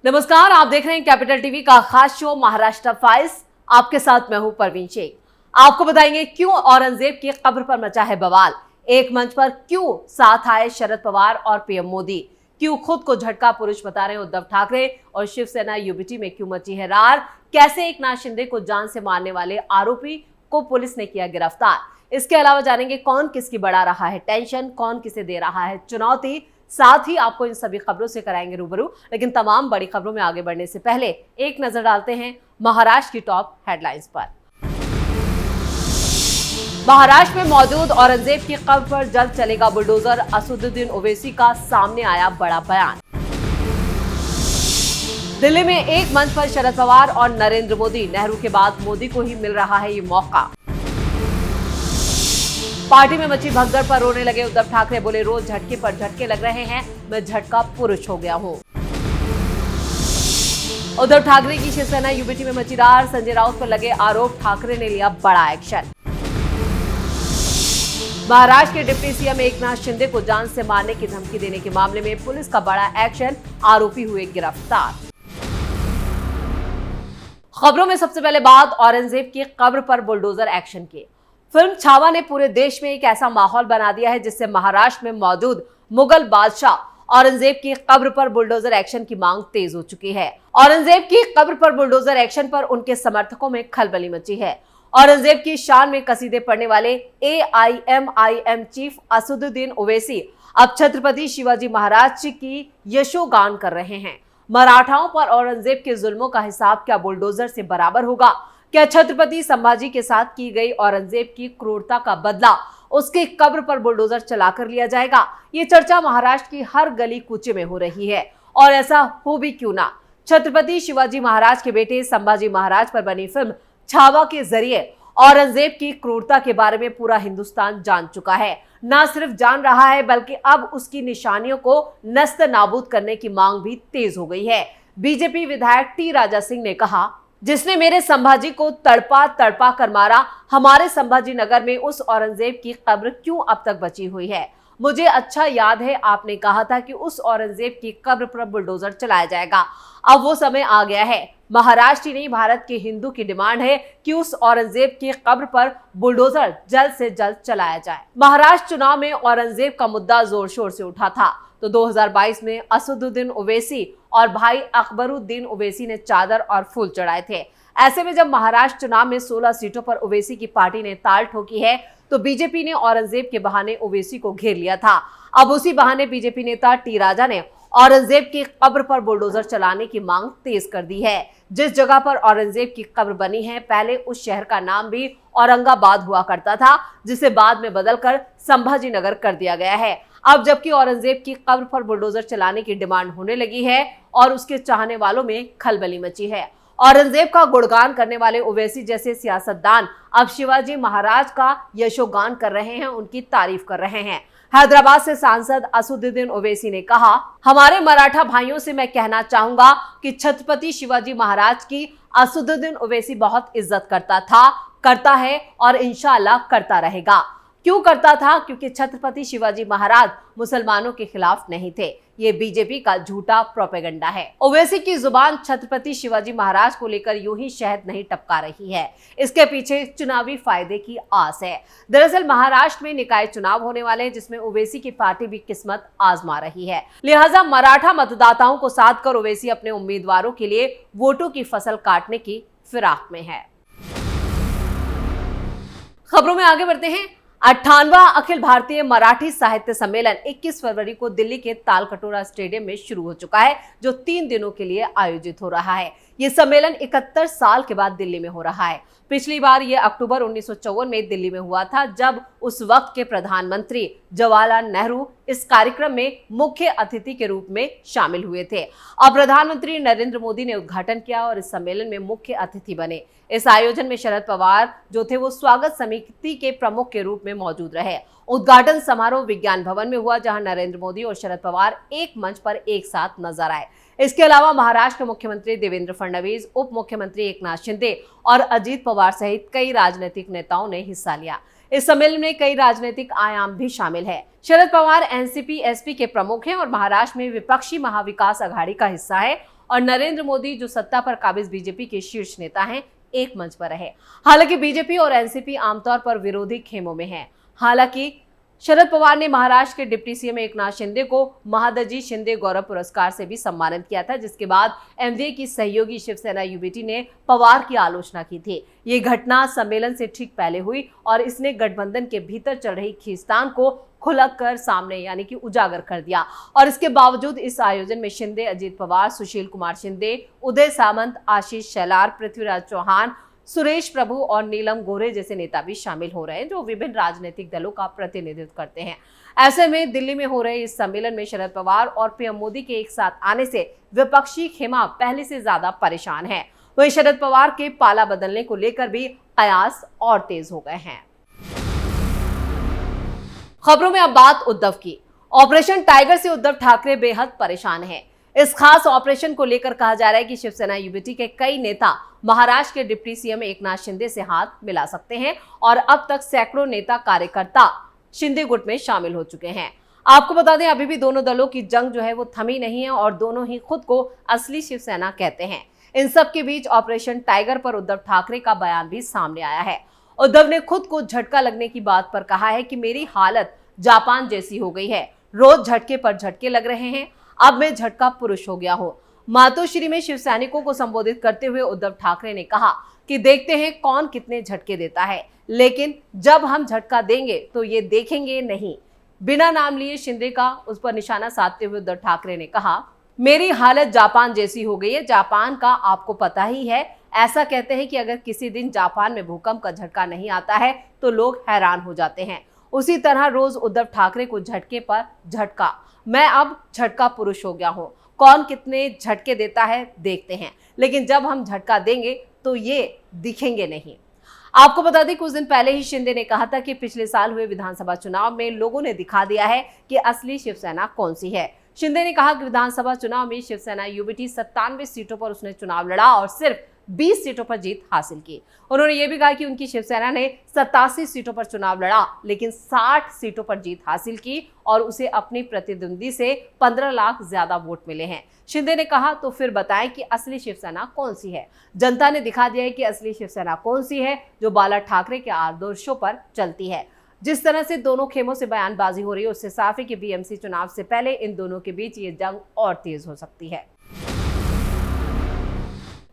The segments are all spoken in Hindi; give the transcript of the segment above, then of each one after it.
नमस्कार, आप देख रहे हैं कैपिटल टीवी का खास शो महाराष्ट्र फाइल्स। आपके साथ मैं हूं परवीन शेख। आपको बताएंगे क्यों औरंगजेब की कब्र पर मचा है बवाल, एक मंच पर क्यों साथ आए शरद पवार और पीएम मोदी, क्यों खुद को झटका पुरुष बता रहे हैं उद्धव ठाकरे और शिवसेना यूबीटी में क्यों मची है रार, कैसे एकनाथ शिंदे को जान से मारने वाले आरोपी को पुलिस ने किया गिरफ्तार। इसके अलावा जानेंगे कौन किसकी बढ़ा रहा है टेंशन, कौन किसे दे रहा है चुनौती। साथ ही आपको इन सभी खबरों से कराएंगे रूबरू। लेकिन तमाम बड़ी खबरों में आगे बढ़ने से पहले एक नजर डालते हैं महाराष्ट्र की टॉप हेडलाइंस पर। महाराष्ट्र में मौजूद औरंगजेब की कब्र पर जल्द चलेगा बुलडोजर, असदुद्दीन ओवैसी का सामने आया बड़ा बयान। दिल्ली में एक मंच पर शरद पवार और नरेंद्र मोदी, नेहरू के बाद मोदी को ही मिल रहा है ये मौका। पार्टी में मची भगदड़ पर रोने लगे उद्धव ठाकरे, बोले रोज झटके पर झटके लग रहे हैं, मैं झटका पुरुष हो गया हूं। उद्धव ठाकरे की शिवसेना यूबीटी में मची रार, संजय राउत पर लगे आरोप, ठाकरे ने लिया बड़ा एक्शन। महाराष्ट्र के डिप्टी सीएम एकनाथ शिंदे को जान से मारने की धमकी देने के मामले में पुलिस का बड़ा एक्शन, आरोपी हुए गिरफ्तार। खबरों में सबसे पहले बात औरंगजेब की कब्र पर बुलडोजर एक्शन की। फिल्म छावा ने पूरे देश में एक ऐसा माहौल बना दिया है जिससे महाराष्ट्र में मौजूद मुगल बादशाह औरंगजेब की कब्र पर बुलडोजर एक्शन की मांग तेज हो चुकी है। औरंगजेब की कब्र पर बुलडोजर एक्शन पर उनके समर्थकों में खलबली मची है। औरंगजेब की शान में कसीदे पढ़ने वाले AIMIM चीफ असदुद्दीन ओवैसी अब छत्रपति शिवाजी महाराज की यशोगान कर रहे हैं। मराठाओं पर औरंगजेब के जुल्मों का हिसाब क्या बुलडोजर से बराबर होगा? क्या छत्रपति संभाजी के साथ की गई औरंगजेब की क्रूरता का बदला उसकी कब्र पर बुलडोजर चलाकर लिया जाएगा? ये चर्चा महाराष्ट्र की हर गली कूचे में हो रही है, और ऐसा हो भी क्यों ना। छत्रपति शिवाजी महाराज के बेटे संभाजी महाराज पर बनी फिल्म छावा के जरिए औरंगजेब की क्रूरता के बारे में पूरा हिंदुस्तान जान चुका है। न सिर्फ जान रहा है बल्कि अब उसकी निशानियों को नस्त नाबूद करने की मांग भी तेज हो गई है। बीजेपी विधायक टी राजा सिंह ने कहा, जिसने मेरे संभाजी को तड़पा तड़पा कर मारा, हमारे संभाजी नगर में उस औरंगजेब की कब्र क्यों अब तक बची हुई है? मुझे अच्छा याद है आपने कहा था कि उस औरंगजेब की कब्र पर बुलडोजर चलाया जाएगा। अब वो समय आ गया है। महाराष्ट्र ही नहीं, भारत के हिंदू की डिमांड है कि उस औरंगजेब की कब्र पर बुलडोजर जल्द से जल्द चलाया जाए। महाराष्ट्र चुनाव में औरंगजेब का मुद्दा जोर शोर से उठा था, तो 2022 में असदुद्दीन ओवैसी और भाई अकबरुद्दीन ओवैसी ने चादर और फूल चढ़ाए थे। ऐसे में जब महाराष्ट्र चुनाव में 16 सीटों पर ओवैसी की पार्टी ने ताल ठोकी है, तो बीजेपी ने औरंगजेब के बहाने ओवैसी को घेर लिया था। अब उसी बहाने बीजेपी नेता टी राजा ने औरंगजेब की कब्र पर बुलडोजर चलाने की मांग तेज कर दी है। जिस जगह पर औरंगजेब की कब्र बनी है, पहले उस शहर का नाम भी औरंगाबाद हुआ करता था, जिसे बाद में बदलकर संभाजी नगर कर दिया गया है। अब जबकि औरंगजेब की कब्र पर बुलडोजर चलाने की डिमांड होने लगी है और उसके चाहने वालों में खलबली मची है। औरंगजेब का गुणगान करने वाले ओवैसी जैसे सियासतदान अब शिवाजी महाराज का यशोगान कर रहे हैं, उनकी तारीफ कर रहे हैं। हैदराबाद से सांसद असदुद्दीन ओवैसी ने कहा, हमारे मराठा भाइयों से मैं कहना चाहूंगा कि छत्रपति शिवाजी महाराज की असदुद्दीन ओवैसी बहुत इज्जत करता था, करता है और इंशाअल्लाह करता रहेगा। क्यों करता था? क्योंकि छत्रपति शिवाजी महाराज मुसलमानों के खिलाफ नहीं थे। ये बीजेपी का झूठा प्रोपेगेंडा है। ओवैसी की जुबान छत्रपति शिवाजी महाराज को लेकर यूं ही शहद नहीं टपका रही है, इसके पीछे चुनावी फायदे की आस है। दरअसल महाराष्ट्र में निकाय चुनाव होने वाले हैं, जिसमें ओवैसी की पार्टी भी किस्मत आजमा रही है। लिहाजा मराठा मतदाताओं को साध कर ओवैसी अपने उम्मीदवारों के लिए वोटों की फसल काटने की फिराक में है। खबरों में आगे बढ़ते हैं। 58वां अखिल भारतीय मराठी साहित्य सम्मेलन 21 फरवरी को दिल्ली के तालकटोरा स्टेडियम में शुरू हो चुका है, जो 3 दिनों के लिए आयोजित हो रहा है। ये सम्मेलन 71 साल के बाद दिल्ली में हो रहा है। पिछली बार ये अक्टूबर 1954 में दिल्ली में हुआ था, जब उस वक्त के प्रधानमंत्री जवाहरलाल नेहरू इस कार्यक्रम में मुख्य अतिथि के रूप में शामिल हुए थे। अब प्रधानमंत्री नरेंद्र मोदी ने उद्घाटन किया और इस सम्मेलन में मुख्य अतिथि बने। इस आयोजन में शरद पवार जो थे वो स्वागत समिति के प्रमुख के रूप में मौजूद रहे। उद्घाटन समारोह विज्ञान भवन में हुआ, जहां नरेंद्र मोदी और शरद पवार एक मंच पर एक साथ नजर आए। इसके अलावा महाराष्ट्र के मुख्यमंत्री देवेंद्र फडणवीस, उप मुख्यमंत्री एकनाथ शिंदे और अजीत पवार सहित कई राजनीतिक नेताओं ने हिस्सा लिया। इस सम्मेलन में कई राजनीतिक आयाम भी शामिल है। शरद पवार एनसीपी एसपी के प्रमुख हैं और महाराष्ट्र में विपक्षी महाविकास अघाड़ी का हिस्सा है और नरेंद्र मोदी जो सत्ता पर काबिज बीजेपी के शीर्ष नेता हैं, एक मंच पर रहे। हालांकि बीजेपी और एनसीपी आमतौर पर विरोधी खेमों में हैं। हालांकि शरद पवार ने महाराष्ट्र के डिप्टी सीएम एकनाथ शिंदे को महादजी शिंदे गौरव पुरस्कार से भी सम्मानित किया था, जिसके बाद एमवीए की सहयोगी शिवसेना यूबीटी ने पवार की आलोचना की थी। ये घटना सम्मेलन से ठीक पहले हुई और इसने गठबंधन के भीतर चल रही खींचतान को खुलक कर सामने यानी कि उजागर कर दिया। और इसके बावजूद इस आयोजन में शिंदे, अजीत पवार, सुशील कुमार शिंदे, उदय सामंत, आशीष शेलार, पृथ्वीराज चौहान, सुरेश प्रभु और नीलम गोरे जैसे नेता भी शामिल हो रहे हैं, जो विभिन्न राजनीतिक दलों का प्रतिनिधित्व करते हैं। ऐसे में दिल्ली में हो रहे इस सम्मेलन में शरद पवार और पीएम मोदी के एक साथ आने से विपक्षी खेमा पहले से ज्यादा परेशान है। वहीं शरद पवार के पाला बदलने को लेकर भी कयास और तेज हो गए हैं। खबरों में अब बात उद्धव की। ऑपरेशन टाइगर से उद्धव ठाकरे बेहद परेशान हैं। इस खास ऑपरेशन को लेकर कहा जा रहा है कि शिवसेना यूबीटी के कई नेता महाराष्ट्र के डिप्टी सीएम एकनाथ शिंदे से हाथ मिला सकते हैं और अब तक सैकड़ों नेता कार्यकर्ता शिंदे गुट में शामिल हो चुके हैं। आपको बता दें, अभी भी दोनों दलों की जंग जो है वो थमी नहीं है और दोनों ही खुद को असली शिवसेना कहते हैं। इन सब के बीच ऑपरेशन टाइगर पर उद्धव ठाकरे का बयान भी सामने आया है। उद्धव ने खुद को झटका लगने की बात पर कहा है कि मेरी हालत जापान जैसी हो गई है, रोज झटके पर झटके लग रहे हैं, अब मैं झटका पुरुष हो गया हूं। मातोश्री में शिव सैनिकों को संबोधित करते हुए उद्धव ठाकरे ने कहा कि देखते हैं कौन कितने झटके देता है, लेकिन जब हम झटका देंगे तो ये देखेंगे नहीं। बिना नाम लिए शिंदे का उस पर निशाना साधते हुए उद्धव ठाकरे ने कहा, मेरी हालत जापान जैसी हो गई है। जापान का आपको पता ही है। ऐसा कहते हैं कि अगर किसी दिन जापान में भूकंप का झटका नहीं आता है तो लोग हैरान हो जाते हैं। उसी तरह रोज उद्धव ठाकरे को झटके पर झटका, मैं अब झटका पुरुष हो गया हूं। कौन कितने झटके देता है देखते हैं, लेकिन जब हम झटका देंगे तो ये दिखेंगे नहीं। आपको बता दें, कुछ दिन पहले ही शिंदे ने कहा था कि पिछले साल हुए विधानसभा चुनाव में लोगों ने दिखा दिया है कि असली शिवसेना कौन सी है। शिंदे ने कहा कि विधानसभा चुनाव में शिवसेना यूबीटी 97 सीटों पर उसने चुनाव लड़ा और सिर्फ 20 सीटों पर जीत हासिल की। उन्होंने ये भी कहा कि उनकी शिवसेना ने 87 सीटों पर चुनाव लड़ा लेकिन 60 सीटों पर जीत हासिल की और उसे अपनी प्रतिद्वंदी से 15 लाख ज्यादा वोट मिले हैं। शिंदे ने कहा, तो फिर बताएं कि असली शिवसेना कौन सी है। जनता ने दिखा दिया है कि असली शिवसेना कौन सी है, जो बाला ठाकरे के आदर्शों पर चलती है। जिस तरह से दोनों खेमों से बयानबाजी हो रही है, उससे साफ है कि बीएमसी चुनाव से पहले इन दोनों के बीच ये जंग और तेज हो सकती है।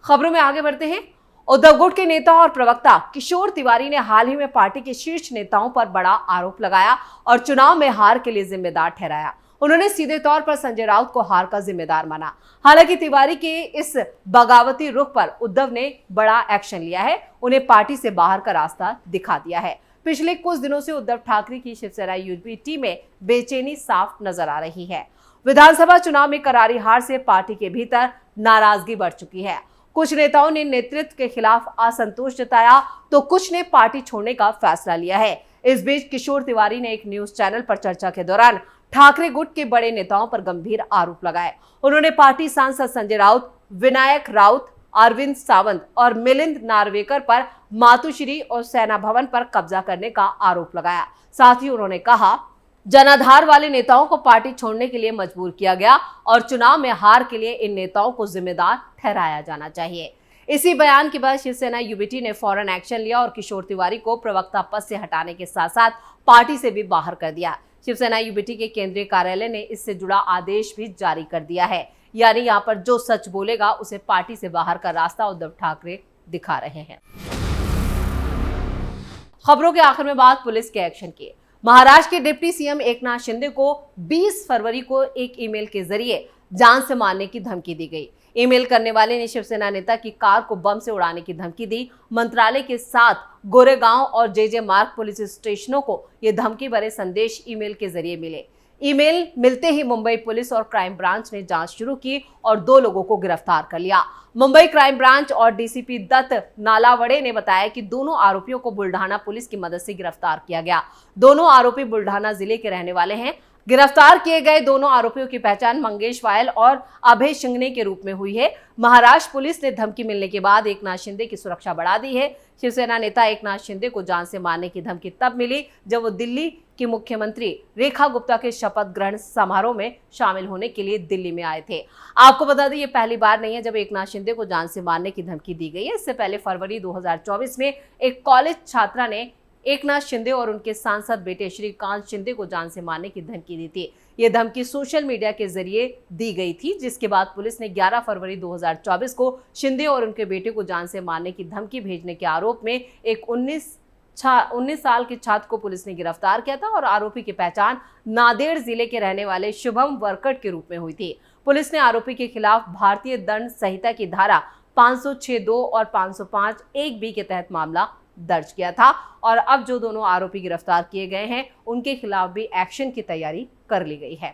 खबरों में आगे बढ़ते हैं। उद्धव गुट के नेता और प्रवक्ता किशोर तिवारी ने हाल ही में पार्टी के शीर्ष नेताओं पर बड़ा आरोप लगाया और चुनाव में हार के लिए जिम्मेदार ठहराया। उन्होंने सीधे तौर पर संजय राउत को हार का जिम्मेदार माना। हालांकि तिवारी के इस बगावती रुख पर उद्धव ने बड़ा एक्शन लिया है, उन्हें पार्टी से बाहर का रास्ता दिखा दिया है। पिछले कुछ दिनों से उद्धव ठाकरे की शिवसेना यूबीटी में बेचैनी साफ नजर आ रही है। विधानसभा चुनाव में करारी हार से पार्टी के भीतर नाराजगी बढ़ चुकी है। कुछ नेताओं ने नेतृत्व के खिलाफ असंतोष जताया तो कुछ ने पार्टी छोड़ने का फैसला लिया है। इस बीच किशोर तिवारी ने एक न्यूज चैनल पर चर्चा के दौरान ठाकरे गुट के बड़े नेताओं पर गंभीर आरोप लगाए। उन्होंने पार्टी सांसद संजय राउत, विनायक राउत, अरविंद सावंत और मिलिंद नार्वेकर पर मातोश्री और सेना भवन पर कब्जा करने का आरोप लगाया। साथ ही उन्होंने कहा, जनाधार वाले नेताओं को पार्टी छोड़ने के लिए मजबूर किया गया और चुनाव में हार के लिए इन नेताओं को जिम्मेदार ठहराया जाना चाहिए। इसी बयान के बाद शिवसेना यूबीटी ने फौरन एक्शन लिया और किशोर तिवारी को प्रवक्ता पद से हटाने के साथ साथ पार्टी से भी बाहर कर दिया। शिवसेना यूबीटी के केंद्रीय कार्यालय ने इससे जुड़ा आदेश भी जारी कर दिया है। यानी यहाँ पर जो सच बोलेगा उसे पार्टी से बाहर का रास्ता उद्धव ठाकरे दिखा रहे हैं। खबरों के आखिर में बात पुलिस के एक्शन की। महाराष्ट्र के डिप्टी सीएम एकनाथ शिंदे को 20 फरवरी को एक ईमेल के जरिए जान से मारने की धमकी दी गई। ईमेल करने वाले ने शिवसेना नेता की कार को बम से उड़ाने की धमकी दी। मंत्रालय के साथ गोरेगांव और जेजे मार्ग पुलिस स्टेशनों को ये धमकी भरे संदेश ईमेल के जरिए मिले। ईमेल मिलते ही मुंबई पुलिस और क्राइम ब्रांच ने जांच शुरू की और 2 लोगों को गिरफ्तार कर लिया। मुंबई क्राइम ब्रांच और डीसीपी दत्त नालावड़े ने बताया कि दोनों आरोपियों को बुल्ढाना पुलिस की मदद से गिरफ्तार किया गया। दोनों आरोपी बुल्ढाना जिले के रहने वाले हैं। गिरफ्तार किए गए दोनों आरोपियों की पहचान मंगेश वायल और अभय शिंगने के रूप में हुई है। महाराष्ट्र पुलिस ने धमकी मिलने के बाद एकनाथ शिंदे की सुरक्षा बढ़ा दी है। शिवसेना नेता एकनाथ शिंदे को जान से मारने की धमकी तब मिली जब वो दिल्ली कि मुख्यमंत्री रेखा गुप्ता के शपथ ग्रहण समारोह में शामिल होने के लिए दिल्ली में आए थे। आपको बता दें, ये पहली बार नहीं है जब एकनाथ शिंदे को जान से मारने की धमकी दी गई है। इससे पहले फरवरी 2024 में एक कॉलेज छात्रा ने एकनाथ शिंदे और उनके सांसद बेटे श्रीकांत शिंदे को जान से मारने की धमकी दी थी। ये धमकी सोशल मीडिया के जरिए दी गई थी, जिसके बाद पुलिस ने 11 फरवरी 2024 को शिंदे और उनके बेटे को जान से मारने की धमकी भेजने के आरोप में एक 19 साल के छात्र को पुलिस ने गिरफ्तार किया था और आरोपी की पहचान नांदेड़ जिले के रहने वाले शुभम वर्कट के रूप में हुई थी। पुलिस ने आरोपी के खिलाफ भारतीय दंड संहिता की धारा 506(2) और 505(1)(b) के तहत मामला दर्ज किया था और अब जो दोनों आरोपी गिरफ्तार किए गए हैं उनके खिलाफ भी एक्शन की तैयारी कर ली गई है।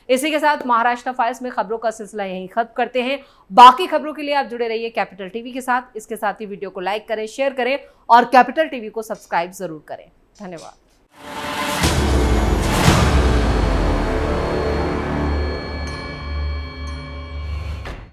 इसी के साथ महाराष्ट्र फाइल्स में खबरों का सिलसिला यहीं खत्म करते हैं। बाकी खबरों के लिए आप जुड़े रहिए कैपिटल टीवी के साथ। इसके साथ ही वीडियो को लाइक करें, शेयर करें और कैपिटल टीवी को सब्सक्राइब जरूर करें। धन्यवाद।